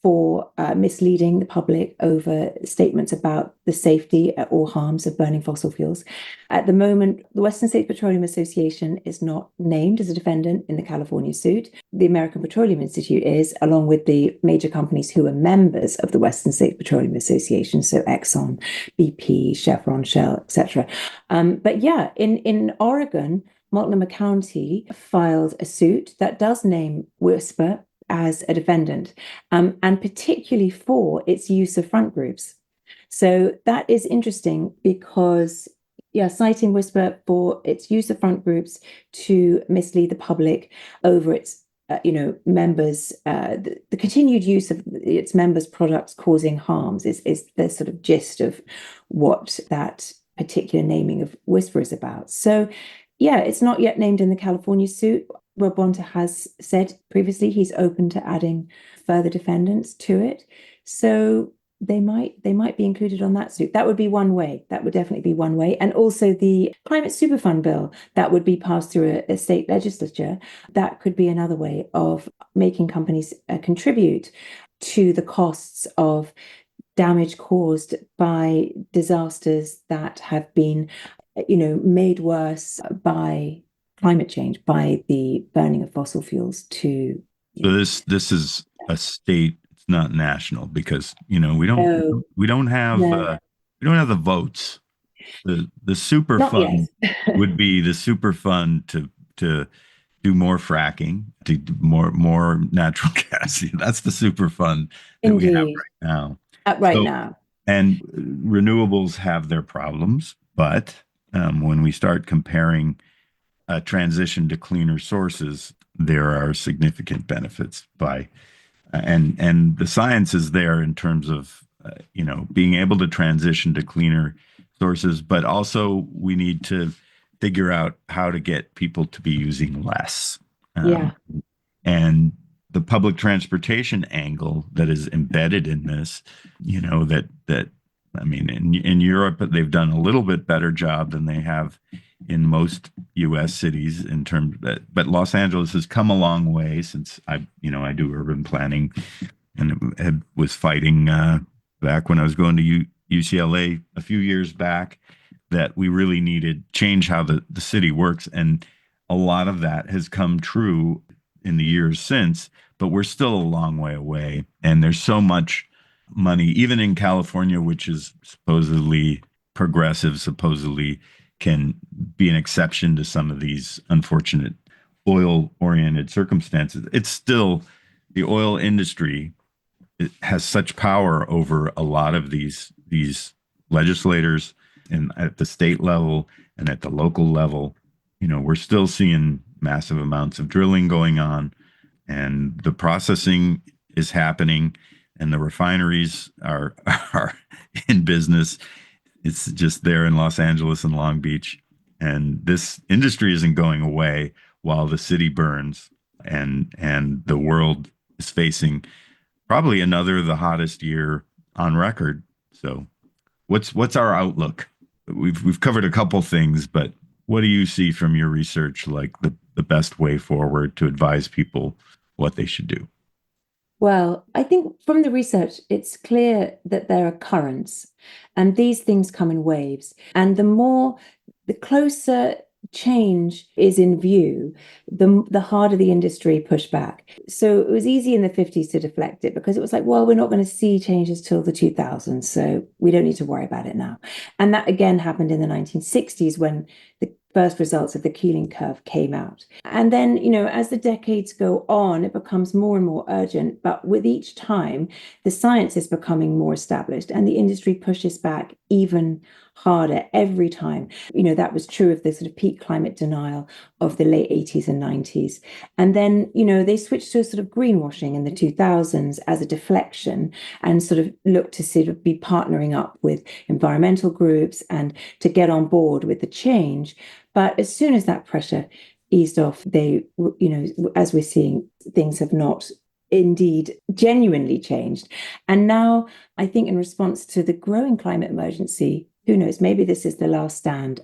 for misleading the public over statements about the safety or harms of burning fossil fuels. At the moment, the Western States Petroleum Association is not named as a defendant in the California suit. The American Petroleum Institute is, along with the major companies who are members of the Western States Petroleum Association, so Exxon, BP, Chevron, Shell, etc. But yeah, in Oregon, Multnomah County filed a suit that does name WSPA as a defendant, and particularly for its use of front groups. So that is interesting because, citing WSPA for its use of front groups to mislead the public over its members, the continued use of its members' products causing harms is the sort of gist of what that particular naming of WSPA is about. So yeah, it's not yet named in the California suit. Rob Bonta has said previously he's open to adding further defendants to it. So they might be included on that suit. That would be one way. That would definitely be one way. And also the climate superfund bill that would be passed through a state legislature. That could be another way of making companies contribute to the costs of damage caused by disasters that have been, made worse by climate change, by the burning of fossil fuels to. So this is a state, it's not national, because No, we don't have no, the votes. The super not yet. fund would be the super fund to do more fracking, to do more natural gas. That's the super fund that we have Indeed. right now. Right So, now. and renewables have their problems, but when we start comparing a transition to cleaner sources, there are significant benefits by and the science is there in terms of being able to transition to cleaner sources, but also we need to figure out how to get people to be using less. Yeah. And the public transportation angle that is embedded in this, that I mean, in Europe, they've done a little bit better job than they have in most U.S. cities in terms of that. But Los Angeles has come a long way since I do urban planning, and was fighting back when I was going to UCLA a few years back that we really needed change how the city works. And a lot of that has come true in the years since, but we're still a long way away. And there's so much money, even in California, which is supposedly progressive, supposedly can be an exception to some of these unfortunate oil-oriented circumstances. It's still the oil industry. It has such power over a lot of these legislators, and at the state level and at the local level. We're still seeing massive amounts of drilling going on, and the processing is happening, and the refineries are in business. It's just there in Los Angeles and Long Beach, and this industry isn't going away while the city burns, and the world is facing probably the hottest year on record. So what's our outlook? We've covered a couple things, but what do you see from your research, like the best way forward to advise people what they should do? Well, I think from the research, it's clear that there are currents, and these things come in waves. And the closer change is in view, the harder the industry pushed back. So it was easy in the 50s to deflect it because it was like, well, we're not going to see changes till the 2000s, so we don't need to worry about it now. And that again happened in the 1960s when the first results of the Keeling curve came out. And then, as the decades go on, it becomes more and more urgent. But with each time, the science is becoming more established and the industry pushes back even harder every time. That was true of the sort of peak climate denial of the late 80s and 90s. And then, they switched to a sort of greenwashing in the 2000s as a deflection and sort of looked to sort of be partnering up with environmental groups and to get on board with the change. But as soon as that pressure eased off, they, as we're seeing, things have not indeed genuinely changed. And now I think in response to the growing climate emergency, who knows, maybe this is the last stand.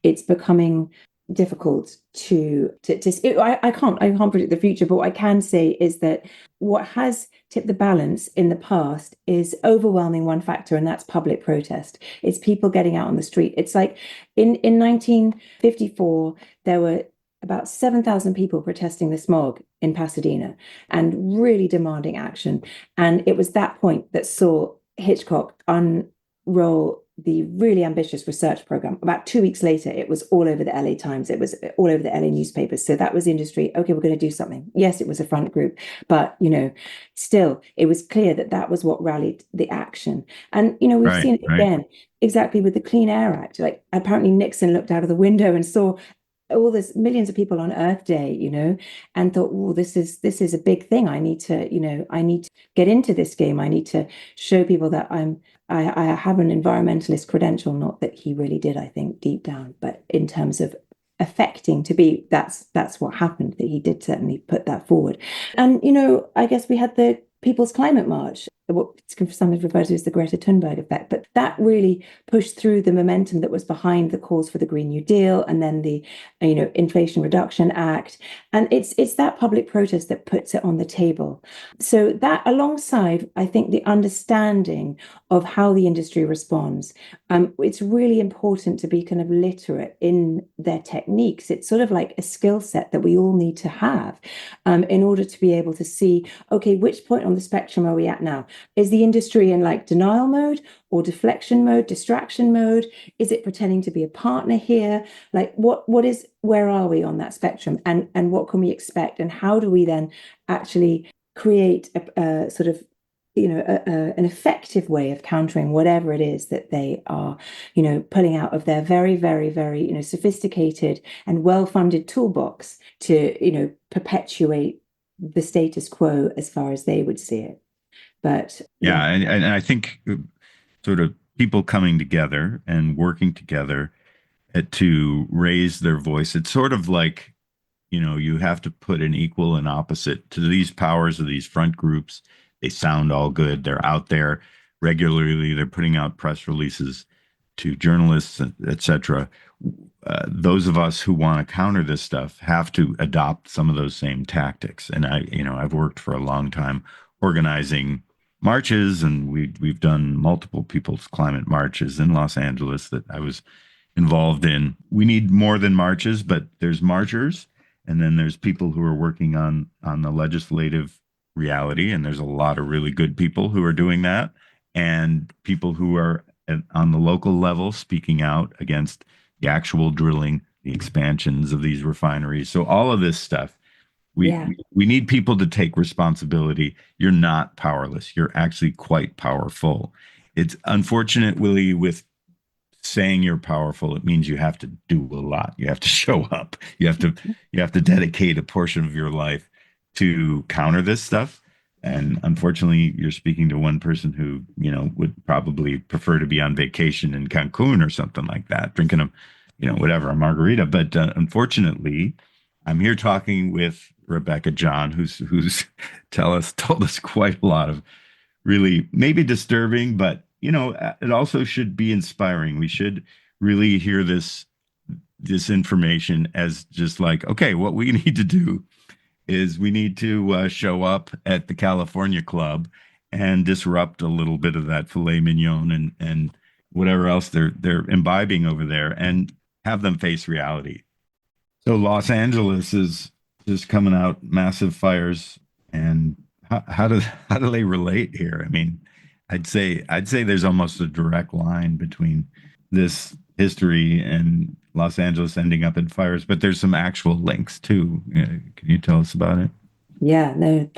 It's becoming difficult I can't predict the future, but what I can say is that what has tipped the balance in the past is overwhelming one factor, and that's public protest. It's people getting out on the street. It's like in 1954 there were about 7,000 people protesting the smog in Pasadena and really demanding action. And it was that point that saw Hitchcock unroll the really ambitious research program. About 2 weeks later, it was all over the LA Times. It was all over the LA newspapers. So that was industry. Okay, we're going to do something. Yes, it was a front group, but still, it was clear that that was what rallied the action. And we've seen it again, exactly with the Clean Air Act. Like apparently Nixon looked out of the window and saw all this millions of people on Earth Day, and thought, oh, this is a big thing. I need to get into this game. I need to show people that I have an environmentalist credential, not that he really did, I think, deep down, but in terms of affecting to be, that's what happened, that he did certainly put that forward. And, I guess we had the People's Climate March what some have referred to as the Greta Thunberg effect, but that really pushed through the momentum that was behind the calls for the Green New Deal and then the, Inflation Reduction Act. And it's that public protest that puts it on the table. So that alongside, I think, the understanding of how the industry responds, it's really important to be kind of literate in their techniques. It's sort of like a skill set that we all need to have in order to be able to see, okay, which point on the spectrum are we at now? Is the industry in like denial mode or deflection mode, distraction mode? Is it pretending to be a partner here? Like where are we on that spectrum, and what can we expect, and how do we then actually create a sort of an effective way of countering whatever it is that they are, pulling out of their very, very, very, sophisticated and well-funded toolbox to, perpetuate the status quo as far as they would see it. But yeah, and I think sort of people coming together and working together to raise their voice. It's sort of like, you have to put an equal and opposite to these powers of these front groups. They sound all good. They're out there regularly. They're putting out press releases to journalists, etc. Those of us who want to counter this stuff have to adopt some of those same tactics. And I've worked for a long time organizing marches, and we've done multiple people's climate marches in Los Angeles that I was involved in. We need more than marches, but there's marchers, and then there's people who are working on the legislative reality, and there's a lot of really good people who are doing that, and people who are on the local level speaking out against the actual drilling, the expansions of these refineries. So all of this stuff, we need people to take responsibility. You're not powerless. You're actually quite powerful. It's unfortunate, Willie, with saying you're powerful, it means you have to do a lot. You have to show up. You have to dedicate a portion of your life to counter this stuff. And unfortunately, you're speaking to one person who, would probably prefer to be on vacation in Cancun or something like that, drinking a margarita. But unfortunately, I'm here talking with Rebecca John, who's told us quite a lot of really maybe disturbing, but it also should be inspiring. We should really hear this information as just like, okay, what we need to do is we need to show up at the California Club and disrupt a little bit of that filet mignon and whatever else they're imbibing over there, and have them face reality. So Los Angeles is just coming out massive fires, and how do they relate here? I mean, I'd say there's almost a direct line between this history and Los Angeles ending up in fires, but there's some actual links too. Can you tell us about it? Yeah, no,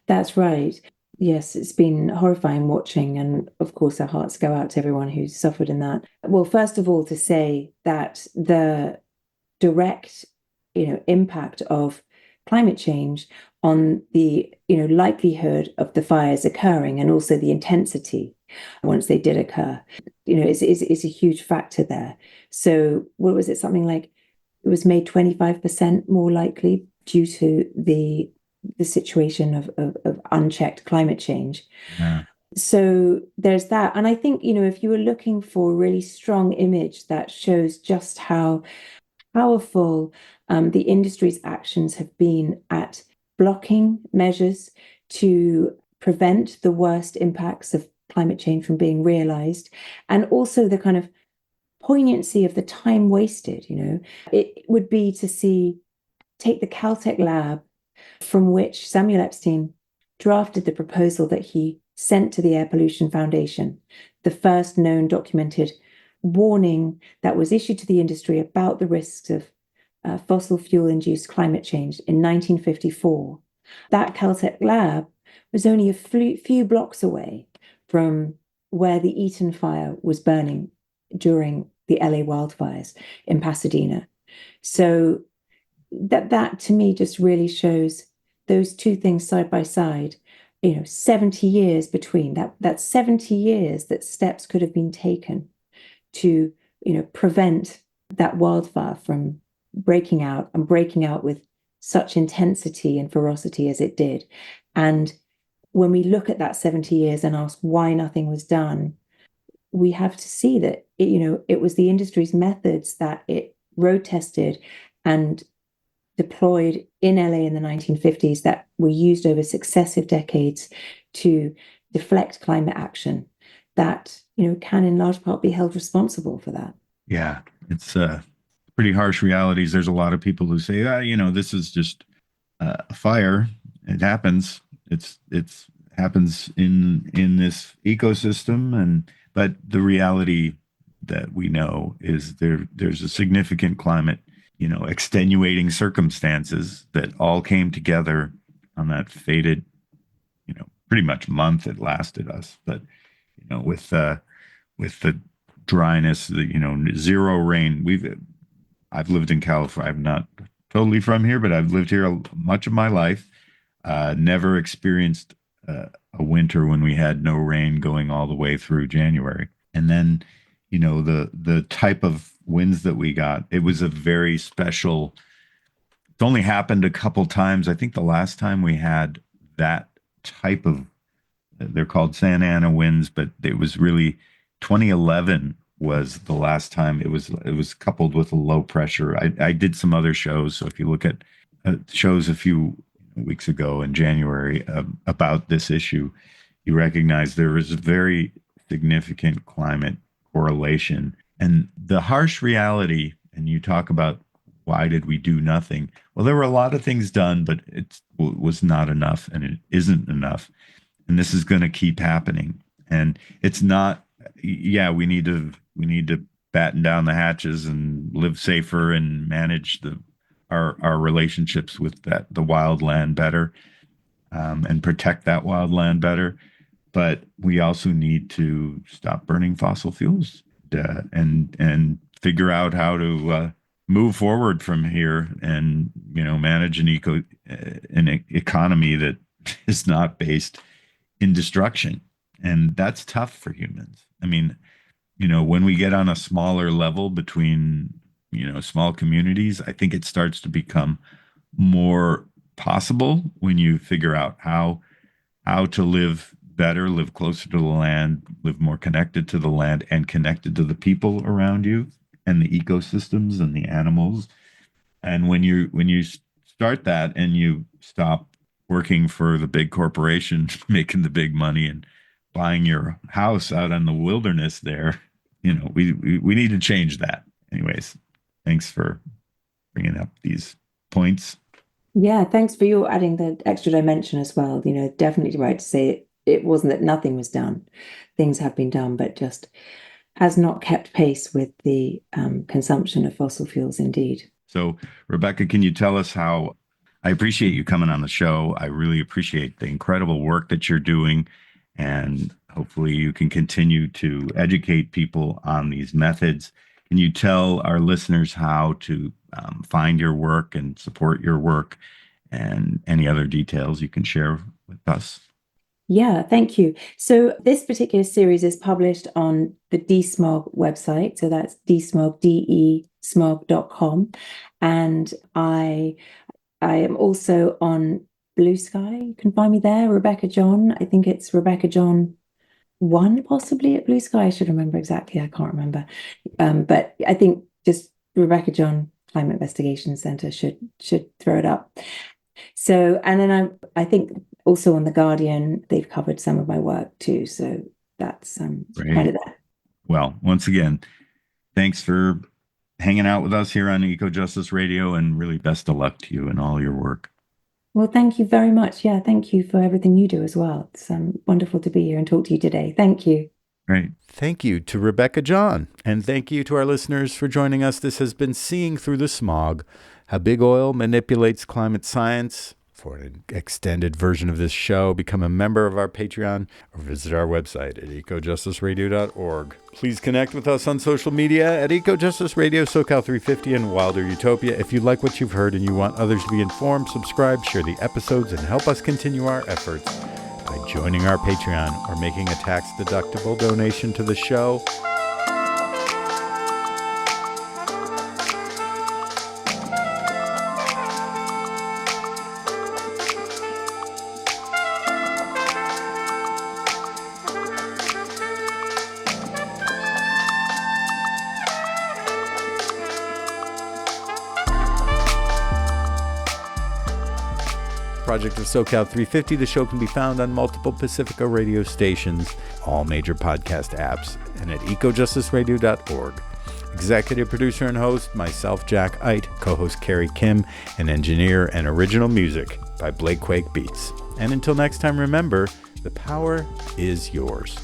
that's right. Yes, it's been horrifying watching, and of course our hearts go out to everyone who's suffered in that. Well, first of all, to say that the direct, impact of climate change on the, likelihood of the fires occurring, and also the intensity once they did occur, is a huge factor there. So what was it? Something like it was made 25% more likely due to the situation of unchecked climate change. Yeah. So there's that. And I think, if you were looking for a really strong image that shows just how powerful the industry's actions have been at blocking measures to prevent the worst impacts of climate change from being realized, and also the kind of poignancy of the time wasted, it would be to take the Caltech lab from which Samuel Epstein drafted the proposal that he sent to the Air Pollution Foundation, the first known documented warning that was issued to the industry about the risks of fossil fuel-induced climate change in 1954. That Caltech lab was only a few blocks away from where the Eaton fire was burning during the LA wildfires in Pasadena. So that to me just really shows those two things side by side. 70 years between that's 70 years that steps could have been taken to prevent that wildfire from breaking out with such intensity and ferocity as it did. And when we look at that 70 years and ask why nothing was done, we have to see that it was the industry's methods that it road tested and deployed in LA in the 1950s that were used over successive decades to deflect climate action that can in large part be held responsible for that. Yeah, it's pretty harsh realities. There's a lot of people who say, this is just a fire. It happens. It's happens in this ecosystem, but the reality that we know is there's a significant climate, extenuating circumstances that all came together on that fated, pretty much month it lasted us. But with the dryness, zero rain. I've lived in California. I'm not totally from here, but I've lived here much of my life. Never experienced a winter when we had no rain going all the way through January. And then, the type of winds that we got, it was a very special. It's only happened a couple times. I think the last time we had that type of, they're called Santa Ana winds, but it was really 2011 was the last time it was coupled with a low pressure. I did some other shows. So if you look at shows a few weeks ago in January about this issue, you recognize there is a very significant climate correlation. And the harsh reality, and you talk about why did we do nothing? Well, there were a lot of things done, but it was not enough, and it isn't enough. And this is going to keep happening. And it's not, we need to batten down the hatches and live safer and manage our relationships with the wild land better, and protect that wild land better. But we also need to stop burning fossil fuels and figure out how to move forward from here and manage an economy that is not based in destruction. And that's tough for humans. I mean, when we get on a smaller level between small communities, I think it starts to become more possible when you figure out how to live better, live closer to the land, live more connected to the land and connected to the people around you and the ecosystems and the animals. And when you start that and you stop working for the big corporation, making the big money and buying your house out in the wilderness there, we need to change that. Anyways, thanks for bringing up these points. Yeah, thanks for your adding the extra dimension as well. Definitely right to say it wasn't that nothing was done. Things have been done, but just has not kept pace with the consumption of fossil fuels, indeed. So, Rebecca, can you tell us how? I appreciate you coming on the show. I really appreciate the incredible work that you're doing, and hopefully you can continue to educate people on these methods. Can you tell our listeners how to find your work and support your work, and any other details you can share with us? Yeah, thank you. So this particular series is published on the DeSmog website. So that's DeSmog, DeSmog.com. And I am also on Blue Sky. You can find me there, Rebecca John. I think it's Rebecca John 1 possibly at Blue Sky. I should remember exactly. I can't remember. But I think just Rebecca John Climate Investigation Center should throw it up. So, and then I think also on the Guardian, they've covered some of my work too. So that's kind of that. Well, once again, thanks for hanging out with us here on Eco Justice Radio, and really best of luck to you in all your work. Well, thank you very much. Yeah, thank you for everything you do as well. It's wonderful to be here and talk to you today. Thank you. Great. Thank you to Rebecca John. And thank you to our listeners for joining us. This has been Seeing Through the Smog, How Big Oil Manipulates Climate Science. For an extended version of this show, become a member of our Patreon or visit our website at ecojusticeradio.org. Please connect with us on social media at Ecojustice Radio, SoCal350, and Wilder Utopia. If you like what you've heard and you want others to be informed, subscribe, share the episodes, and help us continue our efforts by joining our Patreon or making a tax-deductible donation to the show. project of SoCal 350. The show can be found on multiple Pacifica radio stations, all major podcast apps, and at ecojusticeradio.org. Executive producer and host, myself, Jack Eit, co-host Carrie Kim, and engineer and original music by Blake Quake Beats. And until next time, remember, the power is yours.